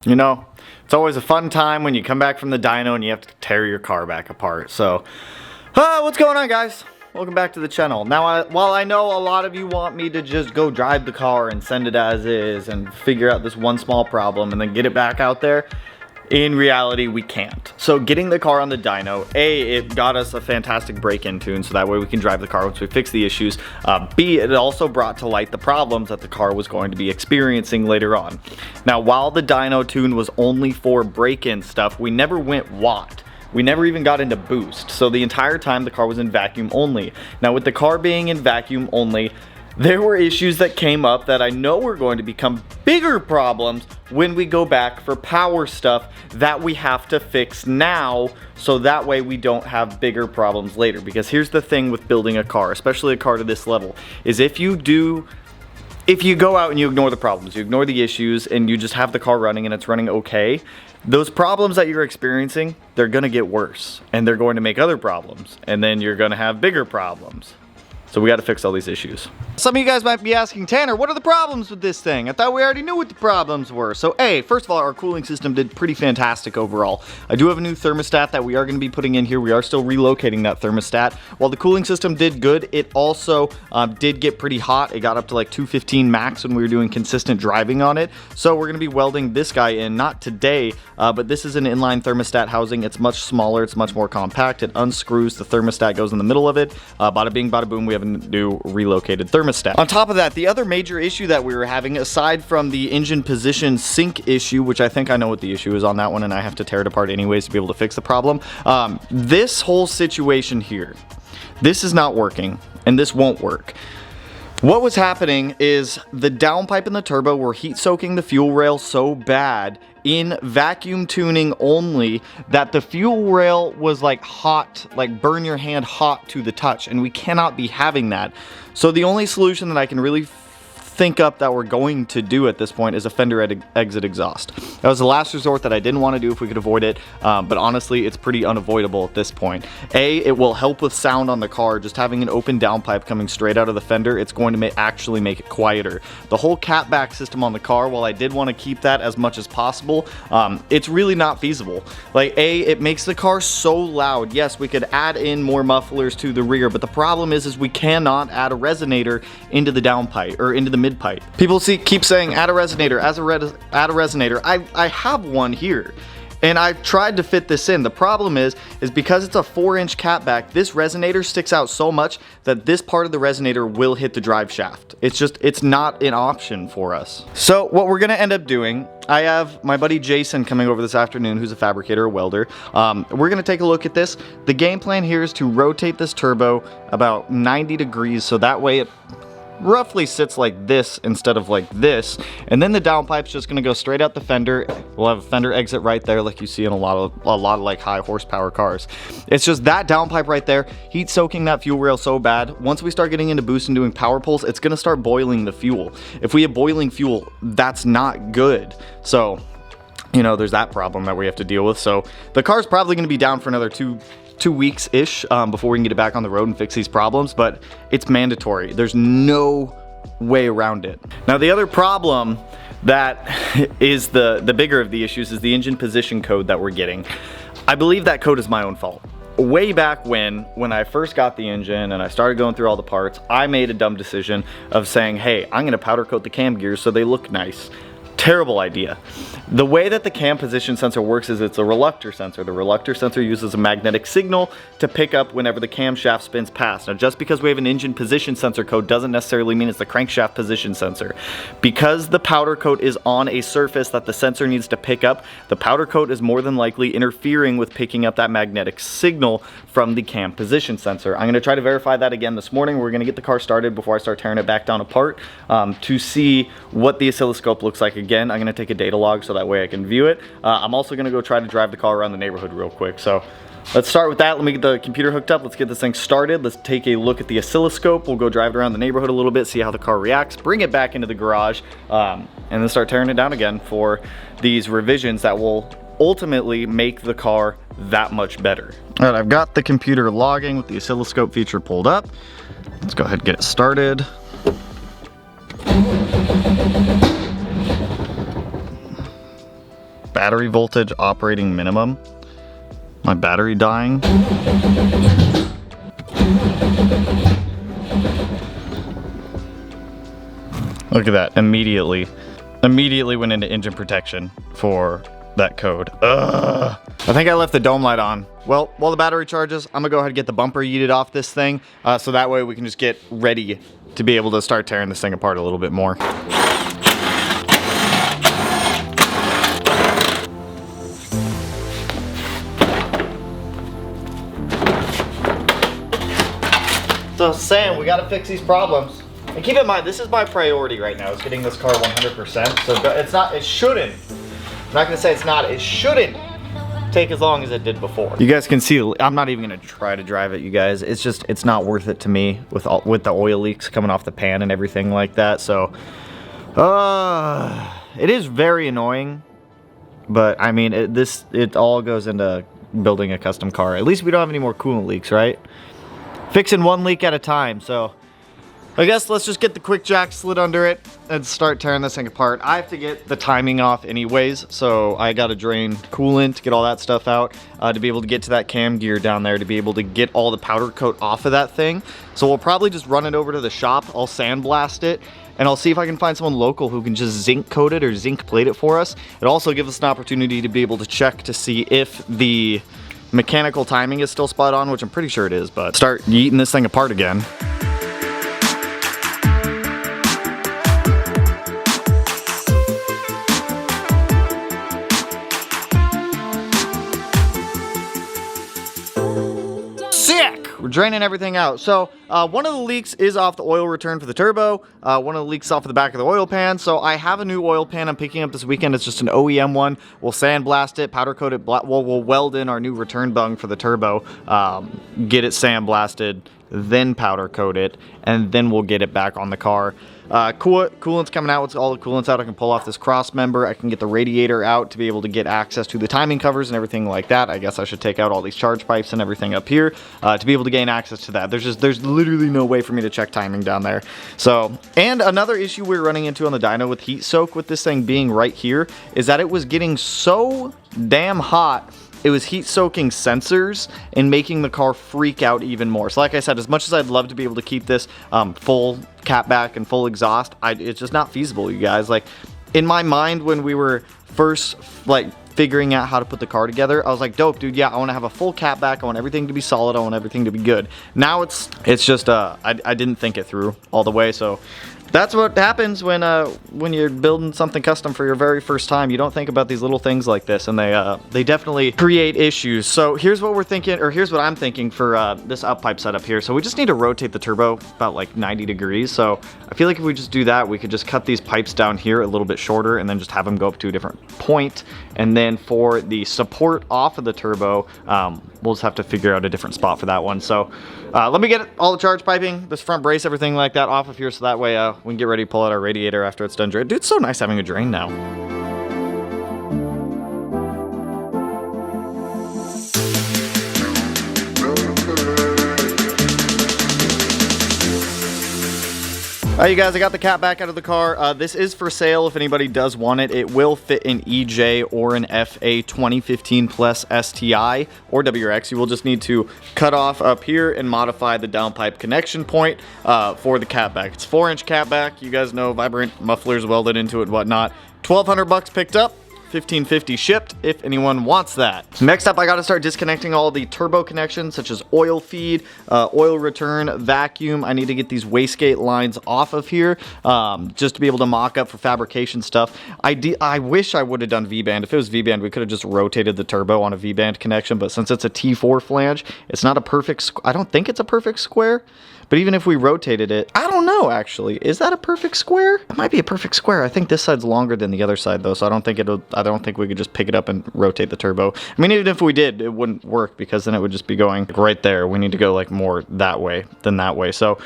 You know, it's always a fun time when you come back from the dyno and you have to tear your car back apart. So, what's going on, guys? Welcome back to the channel. Now, while I know a lot of you want me to just go drive the car and send it as is and figure out this one small problem and then get it back out there, in reality, we can't. So getting the car on the dyno, A, it got us a fantastic break-in tune, so that way we can drive the car once we fix the issues. B, it also brought to light the problems that the car was going to be experiencing later on. Now, while the dyno tune was only for break-in stuff, we never went watt. We never even got into boost. So the entire time the car was in vacuum only. Now, with the car being in vacuum only, there were issues that came up that I know were going to become bigger problems when we go back for power stuff that we have to fix now, so that way we don't have bigger problems later. Because here's the thing with building a car, especially a car to this level, is if you go out and you ignore the problems, you ignore the issues, and you just have the car running and it's running okay, those problems that you're experiencing, they're gonna get worse, and they're going to make other problems, and then you're gonna have bigger problems. So we got to fix all these issues. Some of you guys might be asking, Tanner, what are the problems with this thing? I thought we already knew what the problems were. So A, first of all, our cooling system did pretty fantastic overall. I do have a new thermostat that we are going to be putting in here. We are still relocating that thermostat. While the cooling system did good, it also did get pretty hot. It got up to like 215 max when we were doing consistent driving on it. So we're going to be welding this guy in, not today, but this is an inline thermostat housing. It's much smaller. It's much more compact. It unscrews. The thermostat goes in the middle of it. Bada bing, bada boom. We have a new relocated thermostat. On top of that, the other major issue that we were having, aside from the engine position sync issue, which I think I know what the issue is on that one, and I have to tear it apart anyways to be able to fix the problem, this whole situation here, this is not working, and this won't work. What was happening is the downpipe and the turbo were heat soaking the fuel rail so bad in vacuum tuning only that the fuel rail was like hot, like burn your hand hot to the touch, and we cannot be having that. So the only solution that I can really think up that we're going to do at this point is a Fender exit exhaust. That was the last resort that I didn't want to do if we could avoid it, but honestly it's pretty unavoidable at this point. A, it will help with sound on the car. Just having an open downpipe coming straight out of the Fender, it's going to actually make it quieter. The whole catback system on the car, while I did want to keep that as much as possible, it's really not feasible. Like, A, it makes the car so loud. Yes, we could add in more mufflers to the rear, but the problem is we cannot add a resonator into the downpipe or into the mid pipe. People keep saying add a resonator, add a resonator. I have one here, and I've tried to fit this in. The problem is because it's a 4-inch catback, this resonator sticks out so much that this part of the resonator will hit the drive shaft. It's not an option for us. So what we're gonna end up doing, I have my buddy Jason coming over this afternoon, who's a fabricator, a welder. We're gonna take a look at this. The game plan here is to rotate this turbo about 90 degrees, so that way it roughly sits like this instead of like this, and then the downpipe's just gonna go straight out the Fender. We'll have a Fender exit right there, like you see in a lot of like high horsepower cars. It's just that downpipe right there, heat soaking that fuel rail so bad. Once we start getting into boost and doing power pulls, it's gonna start boiling the fuel. If we have boiling fuel, that's not good. So, you know, there's that problem that we have to deal with. So the car's probably gonna be down for another two weeks-ish before we can get it back on the road and fix these problems, but it's mandatory. There's no way around it. Now, the other problem that is the bigger of the issues is the engine position code that we're getting. I believe that code is my own fault. Way back when I first got the engine and I started going through all the parts, I made a dumb decision of saying, hey, I'm gonna powder coat the cam gears so they look nice. Terrible idea. The way that the cam position sensor works is it's a reluctor sensor. The reluctor sensor uses a magnetic signal to pick up whenever the camshaft spins past. Now, just because we have an engine position sensor code doesn't necessarily mean it's the crankshaft position sensor. Because the powder coat is on a surface that the sensor needs to pick up, the powder coat is more than likely interfering with picking up that magnetic signal from the cam position sensor. I'm going to try to verify that again this morning. We're going to get the car started before I start tearing it back down apart to see what the oscilloscope looks like. Again, I'm going to take a data log so that way I can view it. I'm also going to go try to drive the car around the neighborhood real quick. So let's start with that. Let me get the computer hooked up. Let's get this thing started. Let's take a look at the oscilloscope. We'll go drive it around the neighborhood a little bit, see how the car reacts, bring it back into the garage, and then start tearing it down again for these revisions that will ultimately make the car that much better. All right, I've got the computer logging with the oscilloscope feature pulled up. Let's go ahead and get it started. Battery voltage operating minimum. My battery dying. Look at that, immediately went into engine protection for that code. Ugh. I think I left the dome light on. Well, while the battery charges, I'm gonna go ahead and get the bumper yeeted off this thing, so that way we can just get ready to be able to start tearing this thing apart a little bit more. So Sam, we gotta fix these problems. And keep in mind, this is my priority right now, is getting this car 100%. So it shouldn't. I'm not gonna say it's not, it shouldn't take as long as it did before. You guys can see, I'm not even gonna try to drive it, you guys. It's just, it's not worth it to me with the oil leaks coming off the pan and everything like that. So, it is very annoying, but I mean, it all goes into building a custom car. At least we don't have any more coolant leaks, right? Fixing one leak at a time, so I guess let's just get the quick jack slid under it and start tearing this thing apart. I have to get the timing off anyways, so I gotta drain coolant, get all that stuff out, to be able to get to that cam gear down there, to be able to get all the powder coat off of that thing. So we'll probably just run it over to the shop, I'll sandblast it, and I'll see if I can find someone local who can just zinc coat it or zinc plate it for us. It also gives us an opportunity to be able to check to see if the mechanical timing is still spot on, which I'm pretty sure it is, but start yeeting this thing apart again. We're draining everything out. So one of the leaks is off the oil return for the turbo. One of the leaks off of the back of the oil pan. So I have a new oil pan I'm picking up this weekend. It's just an OEM one. We'll sandblast it, powder coat it, we'll weld in our new return bung for the turbo, get it sandblasted, then powder coat it, and then we'll get it back on the car. Coolant's coming out. With all the coolant's out, I can pull off this cross member. I can get the radiator out to be able to get access to the timing covers and everything like that. I guess I should take out all these charge pipes and everything up here to be able to gain access to that. There's literally no way for me to check timing down there. So, and another issue we're running into on the dyno with heat soak with this thing being right here is that it was getting so damn hot. It was heat soaking sensors and making the car freak out even more. So like I said, as much as I'd love to be able to keep this full catback and full exhaust, it's just not feasible, you guys. Like, in my mind, when we were first like figuring out how to put the car together, I was like, dope, dude, yeah, I want to have a full catback, I want everything to be solid, I want everything to be good. Now it's just I didn't think it through all the way. So that's what happens when you're building something custom for your very first time. You don't think about these little things like this, and they definitely create issues. So here's what we're thinking, or here's what I'm thinking for this up pipe setup here. So we just need to rotate the turbo about like 90 degrees. So I feel like if we just do that, we could just cut these pipes down here a little bit shorter and then just have them go up to a different point. And then for the support off of the turbo, we'll just have to figure out a different spot for that one. So let me get all the charge piping, this front brace, everything like that off of here, so that way we can get ready to pull out our radiator after it's done draining. Dude, it's so nice having a drain now. All right, you guys, I got the cat back out of the car. This is for sale if anybody does want it. It will fit an EJ or an FA 2015 Plus STI or WRX. You will just need to cut off up here and modify the downpipe connection point for the cat back. It's 4-inch cat back. You guys know, vibrant mufflers welded into it and whatnot. 1,200 bucks picked up. $1,550 shipped if anyone wants that. Next up, I got to start disconnecting all the turbo connections, such as oil feed, oil return, vacuum. I need to get these wastegate lines off of here just to be able to mock up for fabrication stuff. I wish I would have done V-band. If it was V-band, we could have just rotated the turbo on a V-band connection, but since it's a T4 flange, it's not a perfect, I don't think it's a perfect square. But even if we rotated it, I don't know, actually. Is that a perfect square? It might be a perfect square. I think this side's longer than the other side, though, so I don't think we could just pick it up and rotate the turbo. I mean, even if we did, it wouldn't work, because then it would just be going right there. We need to go like more that way than that way. So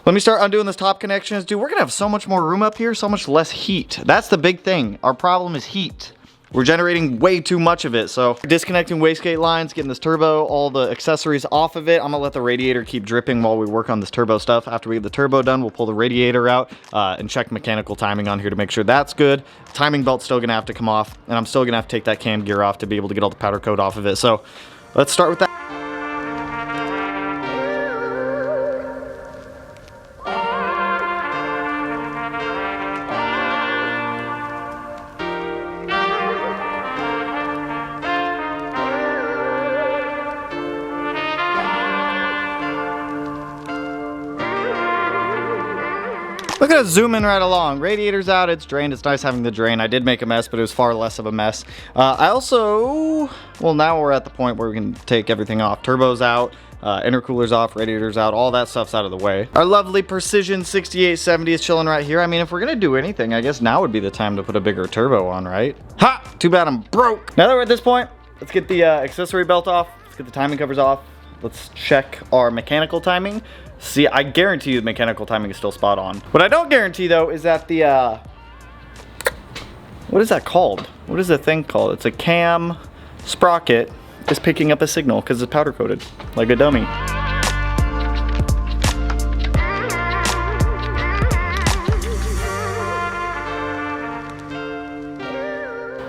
let me start undoing this top connections. Dude, we're gonna have so much more room up here, so much less heat. That's the big thing. Our problem is heat. we're generating way too much of it. So disconnecting wastegate lines, getting this turbo, all the accessories off of it. I'm gonna let the radiator keep dripping while we work on this turbo stuff. After we get the turbo done, we'll pull the radiator out and check mechanical timing on here to make sure that's good. Timing belt's still gonna have to come off, and I'm still gonna have to take that cam gear off to be able to get all the powder coat off of it. So let's start with that. Look at us zooming right along. Radiator's out, it's drained. It's nice having the drain. I did make a mess, but it was far less of a mess. I also, well, now we're at the point where we can take everything off. Turbo's out, intercooler's off, radiator's out, all that stuff's out of the way. Our lovely Precision 6870 is chilling right here. I mean, if we're gonna do anything, I guess now would be the time to put a bigger turbo on, right? Ha! Too bad I'm broke. Now that we're at this point, let's get the accessory belt off. Let's get the timing covers off. Let's check our mechanical timing. See, I guarantee you the mechanical timing is still spot on. What I don't guarantee though is that the, what is that called? What is the thing called? It's a cam sprocket is picking up a signal because it's powder coated like a dummy.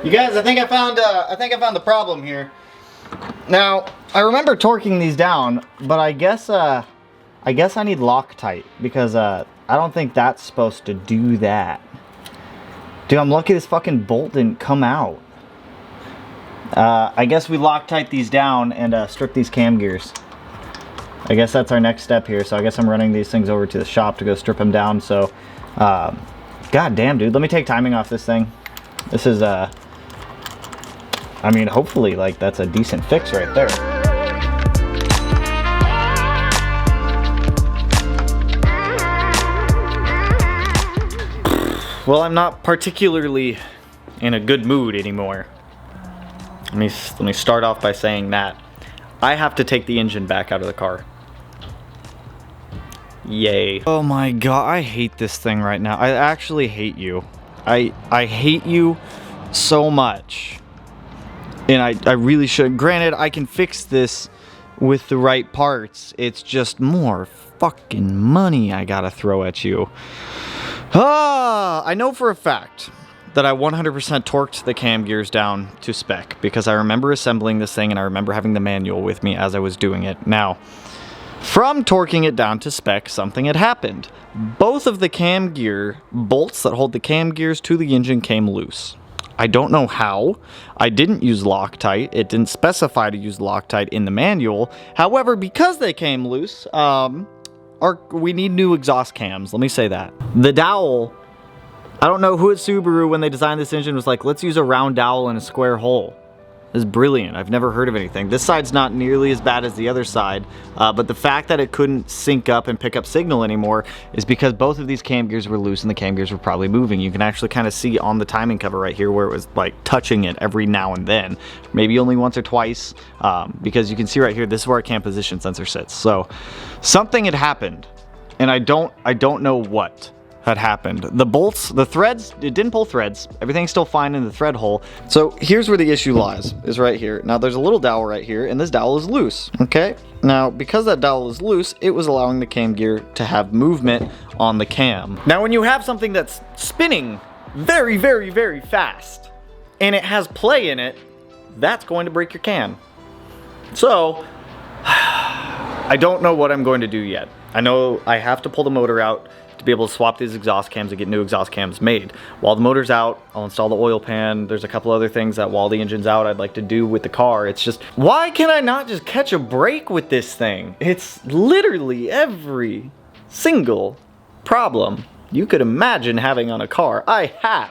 You guys, I think I found the problem here. Now, I remember torquing these down, but I guess I need Loctite because I don't think that's supposed to do that. Dude, I'm lucky this fucking bolt didn't come out. I guess we Loctite these down and strip these cam gears. I guess that's our next step here. So I guess I'm running these things over to the shop to go strip them down. So, god damn, dude, let me take timing off this thing. This is I mean, hopefully, like, that's a decent fix right there. Well, I'm not particularly in a good mood anymore. Let me start off by saying that. I have to take the engine back out of the car. Yay. Oh my god, I hate this thing right now. I actually hate you. I hate you so much. And I really should. Granted, I can fix this with the right parts. It's just more fucking money I gotta throw at you. I know for a fact that I 100% torqued the cam gears down to spec because I remember assembling this thing and I remember having the manual with me as I was doing it. Now, from torquing it down to spec, something had happened. Both of the cam gear bolts that hold the cam gears to the engine came loose. I don't know how. I didn't use Loctite. It didn't specify to use Loctite in the manual. However, because they came loose, we need new exhaust cams. Let me say that. The dowel, I don't know who at Subaru when they designed this engine was like, let's use a round dowel and a square hole. It's brilliant. I've never heard of anything. This side's not nearly as bad as the other side, but the fact that it couldn't sync up and pick up signal anymore is because both of these cam gears were loose and the cam gears were probably moving. You can actually kind of see on the timing cover right here where it was like touching it every now and then, maybe only once or twice, because you can see right here, this is where our cam position sensor sits. So something had happened, and I don't know what had happened. The bolts, the threads, it didn't pull threads. Everything's still fine in the thread hole. So here's where the issue lies, is right here. Now there's a little dowel right here, and this dowel is loose, okay? Now, because that dowel is loose, it was allowing the cam gear to have movement on the cam. Now, when you have something that's spinning very, very, very fast, and it has play in it, that's going to break your cam. So, I don't know what I'm going to do yet. I know I have to pull the motor out to be able to swap these exhaust cams and get new exhaust cams made. While the motor's out, I'll install the oil pan. There's a couple other things that while the engine's out, I'd like to do with the car. It's just, why can I not just catch a break with this thing? It's literally every single problem you could imagine having on a car. I have.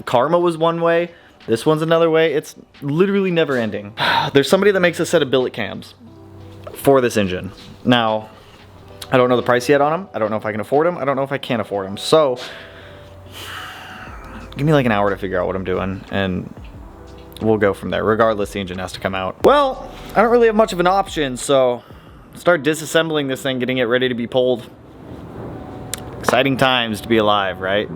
Karma was one way. This one's another way. It's literally never ending. There's somebody that makes a set of billet cams for this engine. Now, I don't know the price yet on them. I don't know if I can afford them. I don't know if I can afford them. So, give me like an hour to figure out what I'm doing, and we'll go from there. Regardless, the engine has to come out. Well, I don't really have much of an option, so start disassembling this thing, getting it ready to be pulled. Exciting times to be alive, right?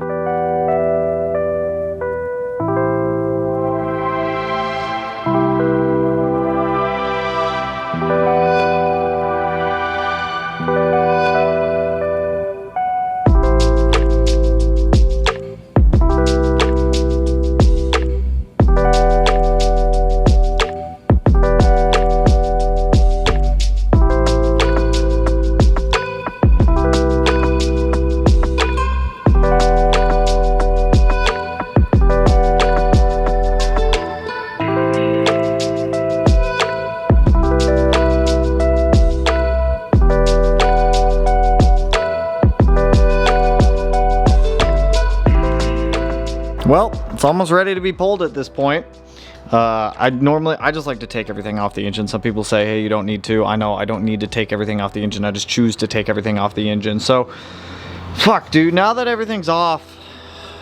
almost ready to be pulled at this point. I just like to take everything off the engine. Some people say, hey, you don't need to. I know I don't need to take everything off the engine. I just choose to take everything off the engine. So, fuck, dude, now that everything's off,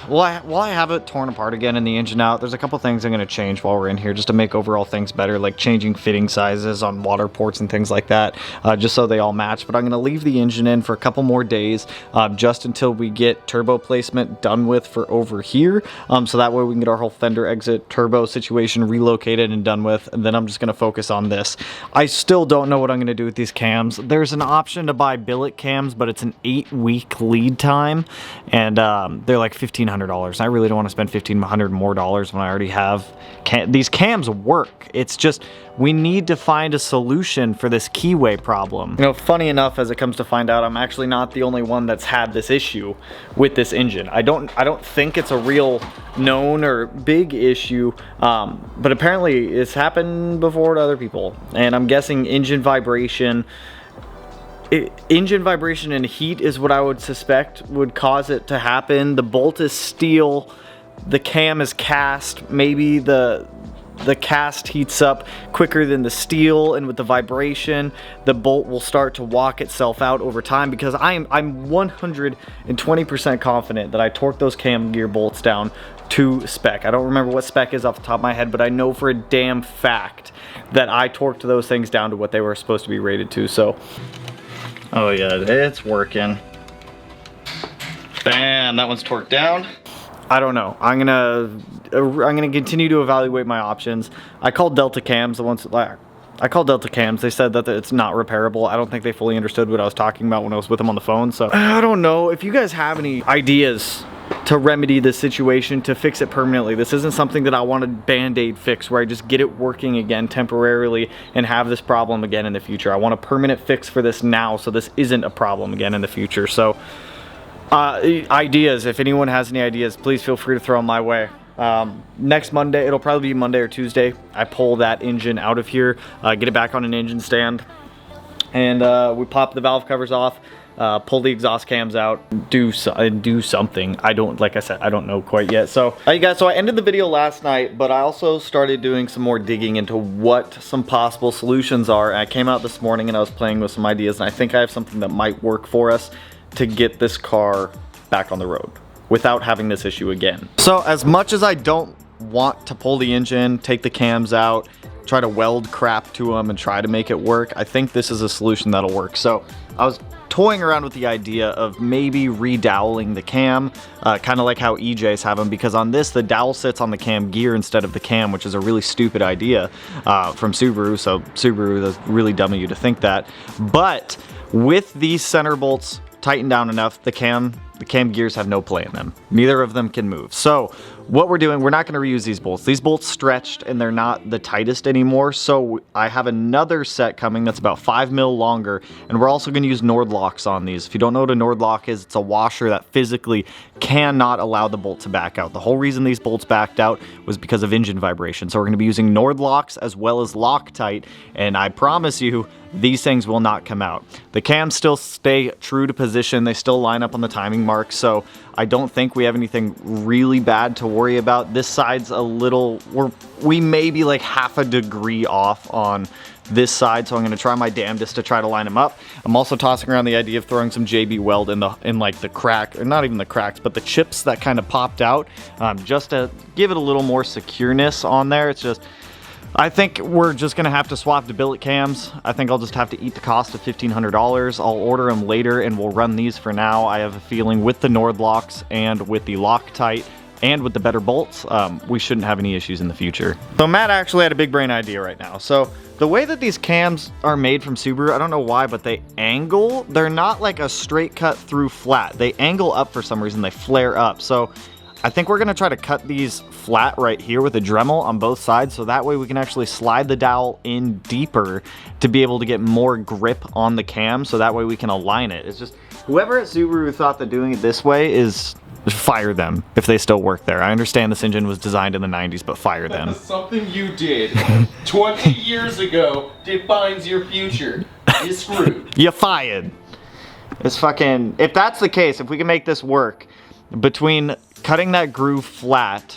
while I have it torn apart again and the engine out, there's a couple things I'm going to change while we're in here just to make overall things better, like changing fitting sizes on water ports and things like that, just so they all match. But I'm going to leave the engine in for a couple more days, just until we get turbo placement done with for over here, so that way we can get our whole fender exit turbo situation relocated and done with, and then I'm just going to focus on this. I still don't know what I'm going to do with these cams. There's an option to buy billet cams, but it's an 8-week lead time, and they're like $1,500. I really don't want to spend $1,500 more dollars when I already have these cams work. It's just we need to find a solution for this keyway problem. You know, funny enough, as it comes to find out, I'm actually not the only one that's had this issue with this engine. I don't think it's a real known or big issue, but apparently it's happened before to other people, and I'm guessing engine vibration. Engine vibration and heat is what I would suspect would cause it to happen. The bolt is steel, the cam is cast, maybe the cast heats up quicker than the steel, and with the vibration the bolt will start to walk itself out over time, because I'm 120% confident that I torqued those cam gear bolts down to spec. I don't remember what spec is off the top of my head, but I know for a damn fact that I torqued those things down to what they were supposed to be rated to. So oh yeah, it's working. Bam, that one's torqued down. I don't know. I'm gonna continue to evaluate my options. I called Delta Cams I called Delta Cams. They said that it's not repairable. I don't think they fully understood what I was talking about when I was with them on the phone. So I don't know if you guys have any ideas to remedy this situation, to fix it permanently. This isn't something that I want to band-aid fix where I just get it working again temporarily and have this problem again in the future. I want a permanent fix for this now so this isn't a problem again in the future. So ideas, if anyone has any ideas, please feel free to throw them my way. Next Monday, it'll probably be Monday or Tuesday, I pull that engine out of here, get it back on an engine stand, and we pop the valve covers off, pull the exhaust cams out, do something. Like I said, I don't know quite yet. So you guys, so I ended the video last night, but I also started doing some more digging into what some possible solutions are. And I came out this morning and I was playing with some ideas, and I think I have something that might work for us to get this car back on the road without having this issue again. So as much as I don't want to pull the engine, take the cams out, try to weld crap to them and try to make it work, I think this is a solution that'll work. So I was toying around with the idea of maybe redoweling the cam, kind of like how EJs have them, because on this the dowel sits on the cam gear instead of the cam, which is a really stupid idea from Subaru. So Subaru, that's really dumb of you to think that. But with these center bolts tightened down enough, the cam gears have no play in them. Neither of them can move. So what we're doing, we're not going to reuse these bolts. These bolts stretched and they're not the tightest anymore. So I have another set coming that's about 5 mil longer, and we're also going to use Nord locks on these. If you don't know what a Nord lock is, it's a washer that physically cannot allow the bolt to back out. The whole reason these bolts backed out was because of engine vibration. So we're going to be using Nord locks as well as Loctite, and I promise you these things will not come out. The cams still stay true to position. They still line up on the timing marks. So I don't think we have anything really bad to worry about. This side's a little, we may be like half a degree off on this side, so I'm going to try my damnedest to try to line them up. I'm also tossing around the idea of throwing some JB Weld in like the crack, or not even the cracks, but the chips that kind of popped out, just to give it a little more secureness on there. It's just, I think we're just going to have to swap to billet cams. I think I'll just have to eat the cost of $1,500. I'll order them later and we'll run these for now. I have a feeling with the Nord locks and with the Loctite and with the better bolts, we shouldn't have any issues in the future. So Matt actually had a big brain idea right now. So the way that these cams are made from Subaru, I don't know why, but they angle. They're not like a straight cut through flat. They angle up for some reason. They flare up. So I think we're going to try to cut these flat right here with a Dremel on both sides, so that way we can actually slide the dowel in deeper to be able to get more grip on the cam, so that way we can align it. It's just, whoever at Subaru thought that doing it this way is, fire them if they still work there. I understand this engine was designed in the 90s, but fire them. Something you did 20 years ago defines your future. You're screwed. You're fired. It's fucking, if that's the case, if we can make this work, between cutting that groove flat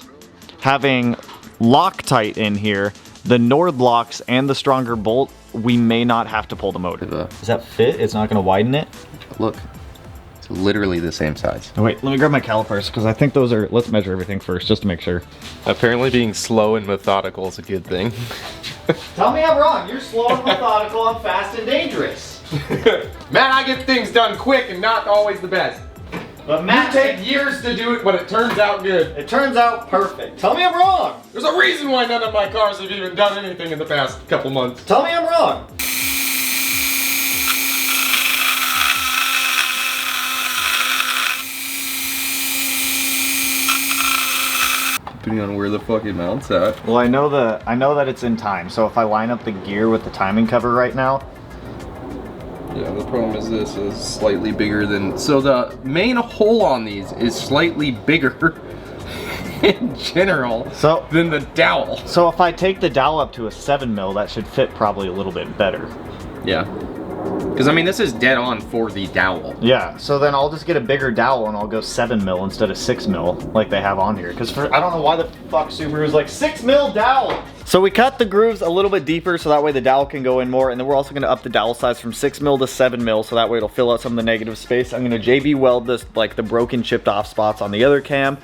having Loctite in here, the Nord locks and the stronger bolt, we may not have to pull the motor. Does that fit? It's not gonna widen it? Look, it's literally the same size. Oh, wait, let me grab my calipers because I think those are, let's measure everything first just to make sure. Apparently being slow and methodical is a good thing. Tell me I'm wrong. You're slow and methodical, I'm fast and dangerous. Matt, I get things done quick and not always the best. But Matt, You take years to do it, but it turns out good. it turns out perfect. Tell me I'm wrong. There's a reason why none of my cars have even done anything in the past couple months. Tell me I'm wrong. Depending on where the fuck it mounts at. Well, I know that it's in time. So if I line up the gear with the timing cover right now. Yeah, the problem is this is slightly bigger than, so the main hole on these is slightly bigger in general than the dowel. So if I take the dowel up to a 7 mil, that should fit probably a little bit better. Yeah. Because I mean, this is dead on for the dowel. Yeah, so then I'll just get a bigger dowel and I'll go 7 mil instead of 6 mil like they have on here. Because I don't know why the fuck Subaru's like 6 mil dowel. So we cut the grooves a little bit deeper so that way the dowel can go in more, and then we're also gonna up the dowel size from 6 mil to 7 mil so that way it'll fill out some of the negative space. I'm gonna JB weld this, like the broken chipped off spots on the other cam,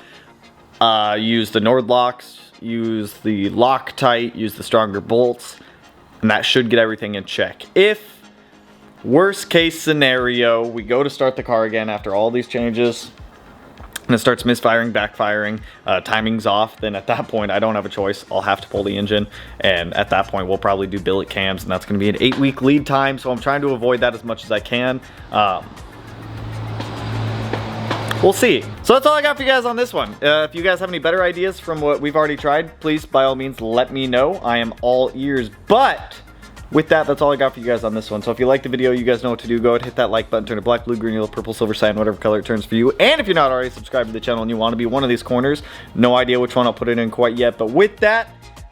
use the Nord locks, use the Loctite, use the stronger bolts, and that should get everything in check. If worst case scenario, we go to start the car again after all these changes, and it starts misfiring, backfiring, timing's off, then at that point I don't have a choice. I'll have to pull the engine, and at that point we'll probably do billet cams, and that's going to be an 8-week lead time, so I'm trying to avoid that as much as I can. We'll see. So that's all I got for you guys on this one. If you guys have any better ideas from what we've already tried, please by all means let me know. I am all ears. But with that, that's all I got for you guys on this one. So if you like the video, you guys know what to do. Go ahead, hit that like button, turn it black, blue, green, yellow, purple, silver, cyan, whatever color it turns for you. And if you're not already subscribed to the channel and you want to be one of these corners, no idea which one I'll put it in quite yet. But with that,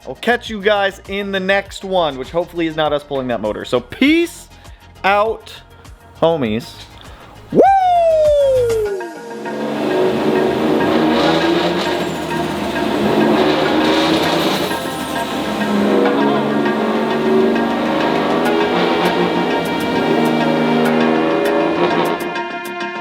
I'll catch you guys in the next one, which hopefully is not us pulling that motor. So peace out, homies.